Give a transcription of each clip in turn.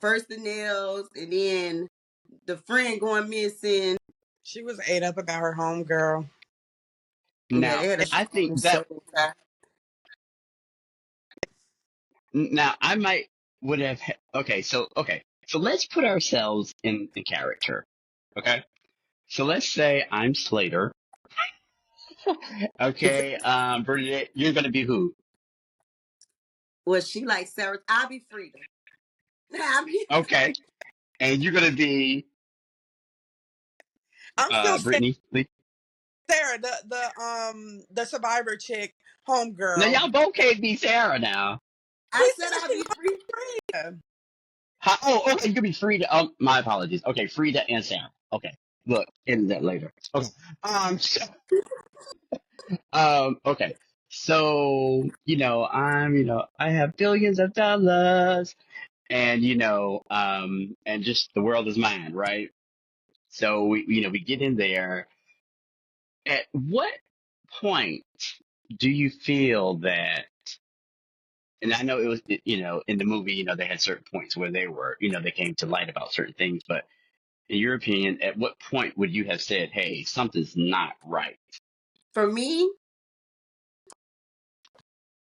first the nails, and then the friend going missing. She was ate up about her homegirl. Yeah, Now, they had a I strong think that soul tie. now I might would have okay. So let's put ourselves in character. Okay? So let's say I'm Slater. Okay, Bernadette, you're gonna be who? Was she like Sarah? I'll be Frida. I'll be Okay. And you're gonna be I'm still Brittany. Sarah, the survivor chick, Now homegirl. y'all both can't be Sarah now. I We said said I'll she be Frida. Frida. Oh, okay, you could be Frida. My apologies. Okay, Frida and Sarah. Okay, look, into that later. Okay. So, okay. So, I have billions of dollars, and and just the world is mine, right? So we get in there. At what point do you feel that? And I know it was, in the movie, they had certain points where they were, they came to light about certain things, but in your opinion, at what point would you have said, hey, something's not right? For me,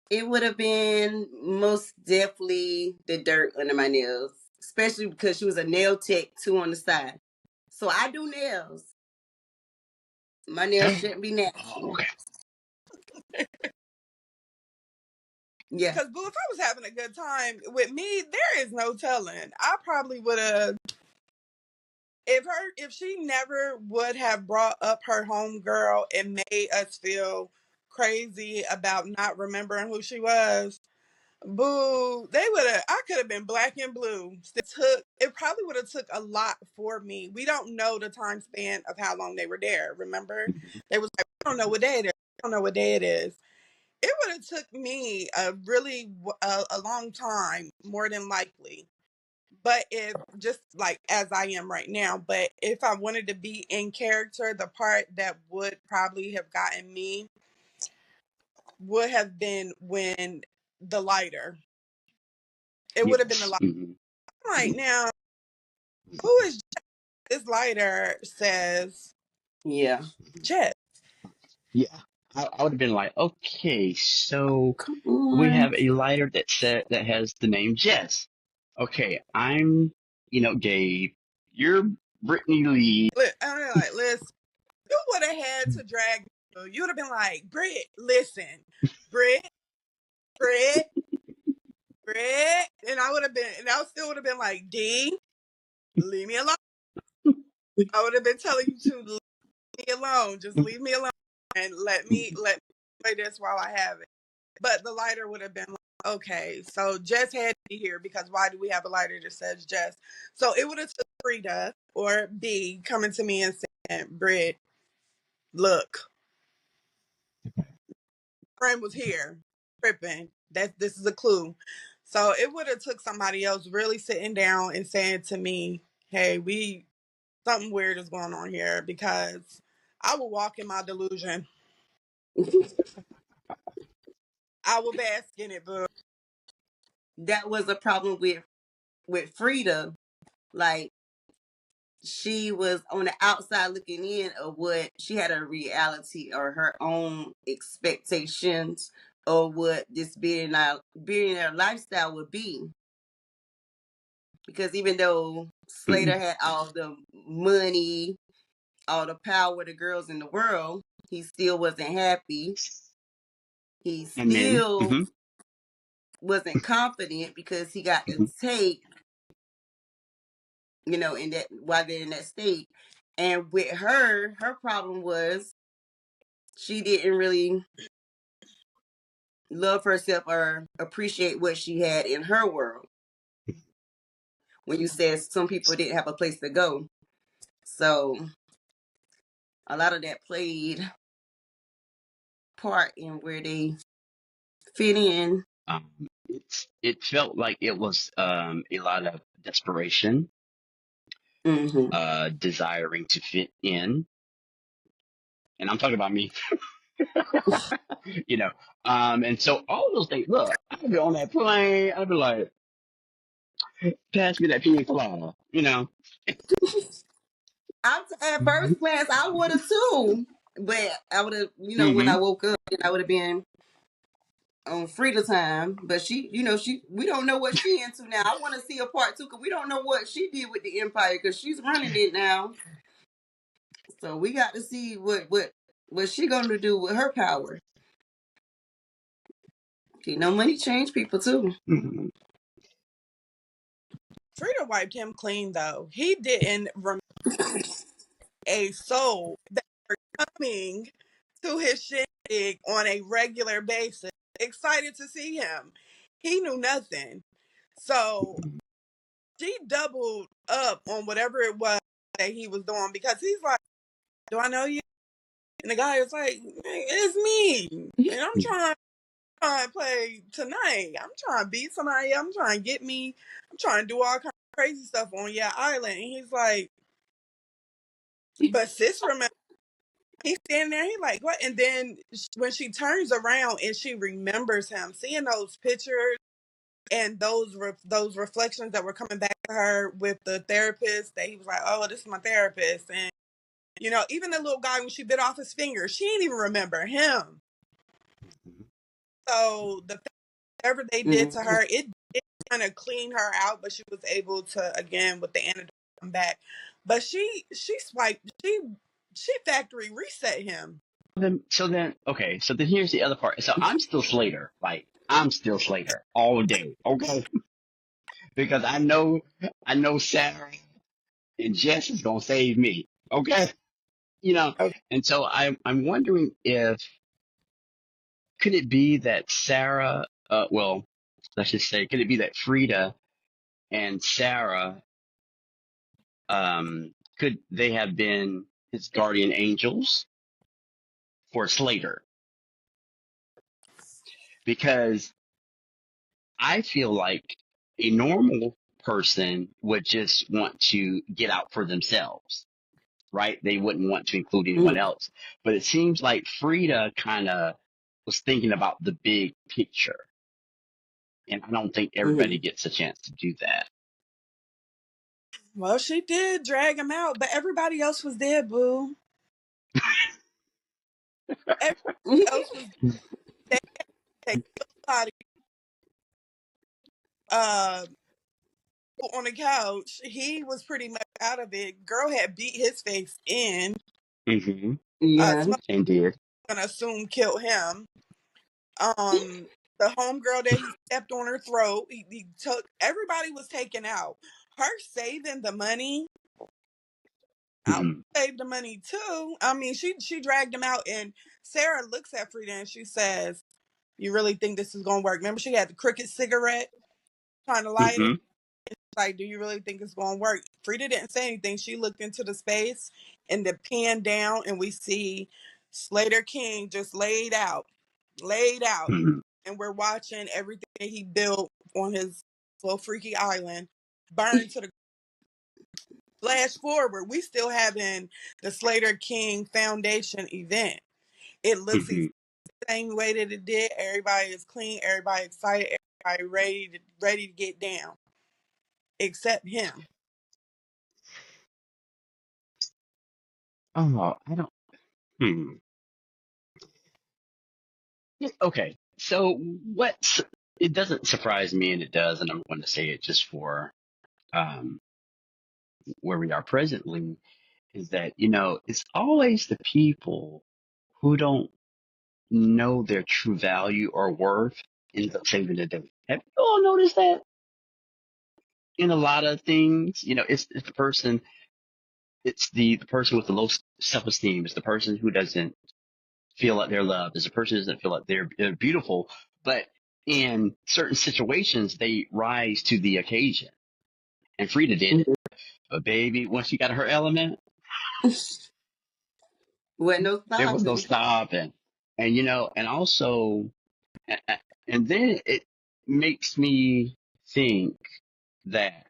it would have been most definitely the dirt under my nails, especially because she was a nail tech too on the side. So I do nails. My nails shouldn't be Oh, natural. okay. Yeah. Because boo, if I was having a good time with me, there is no telling. I probably would have if she never would have brought up her homegirl and made us feel crazy about not remembering who she was. Boo, they would have. I could have been black and blue. It probably would have took a lot for me. We don't know the time span of how long they were there. Remember, they was like, we don't know what day it is. We don't know what day it is. It would have took me a long time, more than likely. But if just like as I am right now, but if I wanted to be in character, the part that would probably have gotten me would have been when the lighter. It would have been the Yes. lighter. Hmm. Right now, who is this lighter says Yeah. Jet. Yeah. I would have been like, okay, so Come we have on. a lighter that has the name Jess. Okay, I'm, Gabe. You're Brittany Lee. I'm like, listen, you would have had to drag me. You would have been like, Britt, listen, Britt, Britt, Britt. And I still would have been like, D, leave me alone. I would have been telling you to leave me alone. Just leave me alone and let me play this while I have it. But the lighter would have been like, okay, so Jess had to be here because why do we have a lighter that says Jess? So it would have took Frida or B coming to me and saying, Britt, look, friend was here tripping. This is a clue. So it would have took somebody else really sitting down and saying to me, hey, we something weird is going on here because I will walk in my delusion. I will bask in it, but That was a problem with Frida. Like, she was on the outside looking in of what she had a reality or her own expectations of what this billionaire lifestyle would be. Because even though Slater Mhm. had all the money, all the power, the girls in the world, he still wasn't happy. He And then, still wasn't confident because he got to take, in that while they're in that state. And with her problem was she didn't really love herself or appreciate what she had in her world. When you said some people didn't have a place to go. So a lot of that played part in where they fit in. it felt like it was a lot of desperation, Hmm. desiring to fit in, and I'm talking about me, you know. And so all those things. Look, I'd be on that plane. I'd be like, Pass me that pina colada. You know. At first glance, I would have too, but I would have, when I Mm-hmm. woke up, I would have been on Frida time. But we don't know what she into now. I want to see a part two because we don't know what she did with the empire because she's running it now. So we got to see what she gonna do with her power. Money change people too. Mm-hmm. Frida wiped him clean though. He didn't remember a soul that were coming to his shindig on a regular basis, excited to see him. He knew nothing. So she doubled up on whatever it was that he was doing because he's like, do I know you? And the guy is like, it's me. And trying to play tonight. I'm trying to beat somebody. I'm trying to get me. I'm trying to do all kinds of crazy stuff on your island. And he's like, but sis, remember, he's standing there. He's like, what? And then when she turns around and she remembers him, seeing those pictures and those reflections that were coming back to her with the therapist, that he was like, oh, this is my therapist. And, even the little guy, when she bit off his finger, she didn't even remember him. So whatever they did to Mm-hmm. her, it kind of cleaned her out, but she was able to, again, with the antidote, come back. But she swiped, she factory reset him. Okay. So then here's the other part. So I'm still Slater. Like I'm still Slater all day. Okay. Because I know Sarah and Jess is gonna save me. Okay. You know. Okay. And so I'm wondering if could it be that Sarah, well, let's just say, could it be that Frida and Sarah, could they have been his guardian angels for Slater? Because I feel like a normal person would just want to get out for themselves, right? They wouldn't want to include anyone else. But it seems like Frida kind of was thinking about the big picture. And I don't think Mm-hmm. everybody gets a chance to do that. Well, she did drag him out, but everybody else was dead, boo. Everybody else was dead. They killed somebody, uh, on the couch. He was pretty much out of it. Girl had beat his face in. Hmm. Yeah. Smoke, And did. gonna assume, killed him. The homegirl that he stepped on her throat. He took, everybody was taken out. Her saving the money, I would Hmm. save the money too. I mean, she dragged him out, and Sarah looks at Frida and she says, "You really think this is gonna work?" Remember, she had the cricket cigarette, trying to light it. Hmm. Like, do you really think it's gonna work? Frida didn't say anything. She looked into the space and the pan down, and we see Slater King just laid out, Hmm. and we're watching everything that he built on his little freaky island burn to the. Flash forward, we still having the Slater King Foundation event. It looks the Hmm. same way that it did. Everybody is clean. Everybody excited. Everybody ready to get down, except him. Oh, I don't. Hmm. Yeah, okay. So what? It doesn't surprise me, and it does, and I'm going to say it just for um, where we are presently, is that it's always the people who don't know their true value or worth ends up saving the day. Have you all noticed that in a lot of things? It's the person. It's the person with the low self-esteem. It's the person who doesn't feel like they're loved. It's the person who doesn't feel like they're beautiful. But in certain situations, they rise to the occasion. And Frida did it. But baby, once she got her element, With no there was no stopping. stopping. And also, and then it makes me think that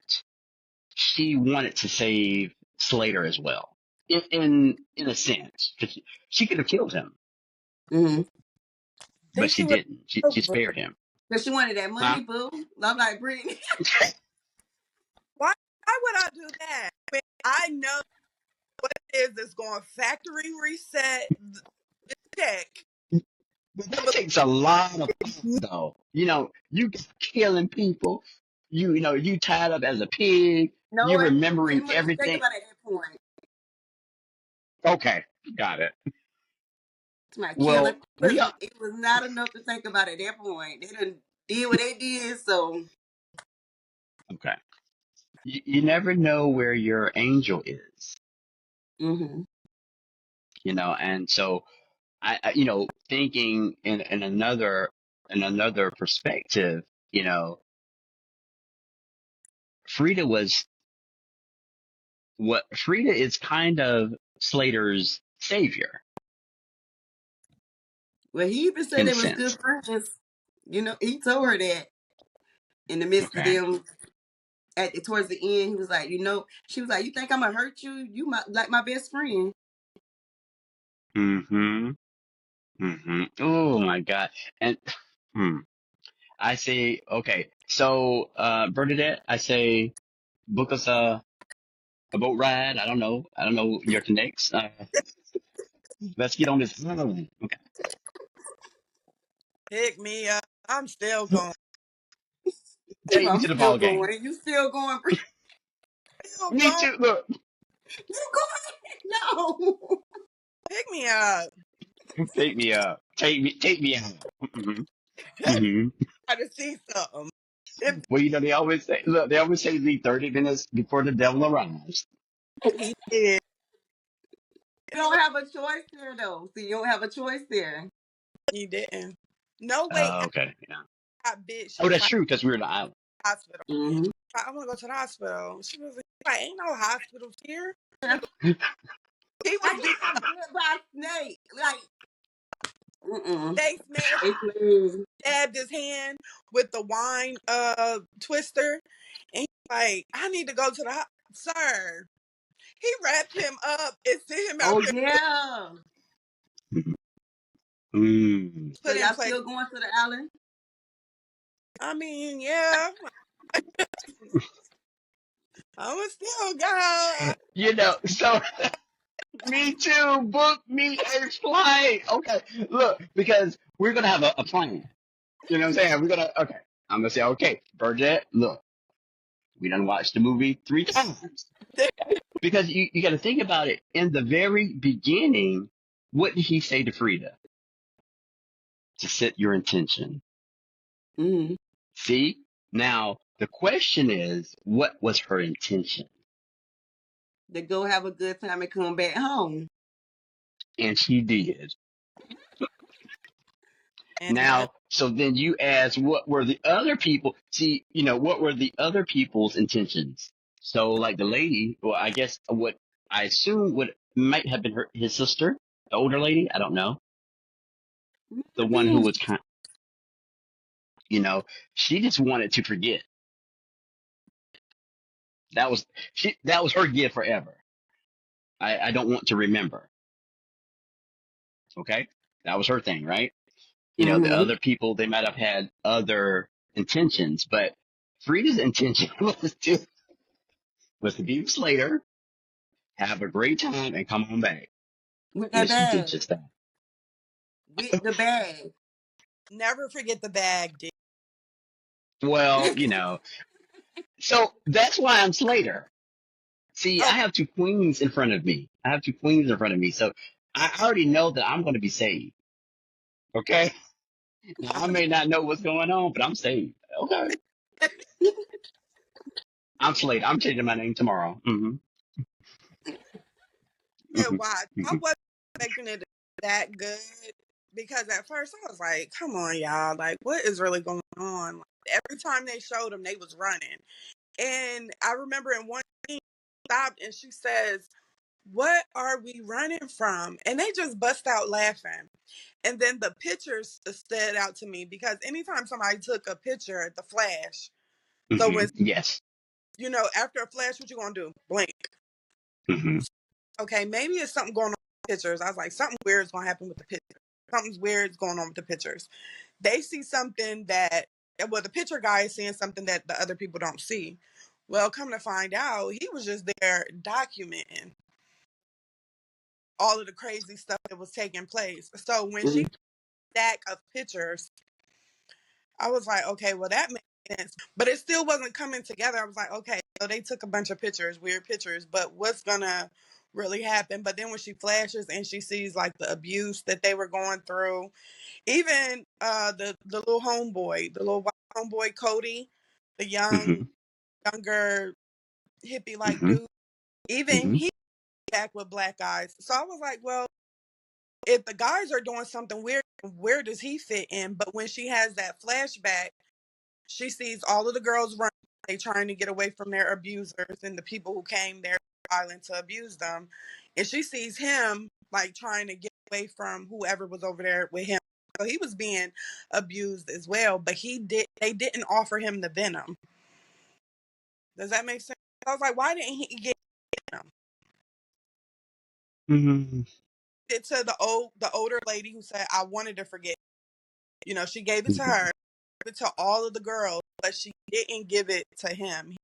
she wanted to save Slater as well. In a sense, she could have killed him, Mm-hmm. I but think she she was. didn't. She spared him. Because she wanted that Huh? money, boo. I'm like, Brittany. do that. When I know what it is that's going factory reset the check. But that takes a lot of thought, though. You killing people. You tied up as a pig. You No, it wasn't remembering even much to think everything. about at that point. Okay, got it. It's my killing. Well, we are. It was not enough to think about at that point. They done did what they did, so Okay. You never know where your angel is. hmm And so thinking in another perspective, you know, Frida was what Frida is kind of Slater's savior well, he even said in a they was good sense. friends. He told her that in the midst of Okay. them towards the end, he was like, she was like, "You think I'm gonna hurt you? You like my best friend." Mm-hmm. Mm-hmm. Oh my God. And hmm, I say, okay. So, Bernadette, I say, book us a boat ride. I don't know. I don't know your connects. Let's get on this island. Okay. Pick me up. I'm still going. Take me I'm to the still ball game. going. You still going? Still Me going. too. Look, You going? No. Pick me up. take me up. Take me out. Hmm. Hmm. Try to see something. If Well, they always say, look, they always say leave 30 minutes before the devil arrives. he did. You don't have a choice there, though. See, you don't have a choice there. He didn't. No way. Oh, okay. Yeah. I bitch. She Oh, was that's like, true because we're in the island. hospital. Mm-hmm. I want to go to the hospital. She was like, ain't no hospitals here. I He was being got bit by a snake. Like, they smashed, it's stabbed his hand with the wine twister. And he's like, I need to go to the sir. He wrapped him up and sent him out oh there, yeah. Mm. So put in y'all place. still going to the island? I mean, yeah, I'm going to still go. So me too. Book me a flight. Okay. Look, because we're going to have a plan. You know what I'm saying? Okay. I'm going to say, okay, Bridget, look, we done watched the movie 3 times. Because you got to think about it. In the very beginning, what did he say to Frida? To set your intention. Mm-hmm. See? Now, the question is, what was her intention? To go have a good time and come back home. And she did. And Now, so then you ask, what were the other people? See, what were the other people's intentions? So, like the lady, well, I guess what I assume what might have been his sister, the older lady. I don't know, the one who Maybe. was she just wanted to forget. That was her gift forever. I don't want to remember. Okay, that was her thing, right? The Mm-hmm. other people, they might have had other intentions, but Frida's intention was to be with Slater, have a great time, and come on back. With that And she did bag. just that. With the bag. never forget the bag, dude. Well, so that's why I'm Slater. See, Oh, I have two queens in front of me. So I already know that I'm going to be saved. Okay. Now I may not know what's going on, but I'm saved. Okay. I'm Slater. I'm changing my name tomorrow. Hmm. and Hmm. watch. I Hmm. wasn't expecting it to be that good because at first I was like, come on, y'all. Like, what is really going on? Like, every time they showed them, they was running. And I remember in one scene, she stopped and she says, what are we running from? And they just bust out laughing. And then the pictures stood out to me because anytime somebody took a picture, the flash. So Hmm. when, Yes. after a flash, what you gonna do? Blink. Hmm. Okay, maybe it's something going on with the pictures. I was like, something weird is gonna happen with the pictures. Something's weird is going on with the pictures. They see something that, well, the picture guy is seeing something that the other people don't see. Well, come to find out, he was just there documenting all of the crazy stuff that was taking place. So when she stack of pictures, I was like, okay, well that makes sense. But it still wasn't coming together. I was like, okay, so they took a bunch of pictures, weird pictures, but what's gonna really happen? But then when she flashes and she sees like the abuse that they were going through, even the little homeboy, the little white homeboy Cody, the Mm-hmm. younger hippie like Mm-hmm. dude, even Mm-hmm. he back with black eyes. So I was like, well, if the guys are doing something weird, where does he fit in? But when she has that flashback, she sees all of the girls running, they trying to get away from their abusers and the people who came there island to abuse them. And she sees him like trying to get away from whoever was over there with him. So he was being abused as well, but they didn't offer him the venom. Does that make sense? I was like, why didn't he get venom? Mm-hmm. It to the older lady who said, I wanted to forget. You know, she gave it to Mm-hmm. her, gave it to all of the girls, but she didn't give it to him.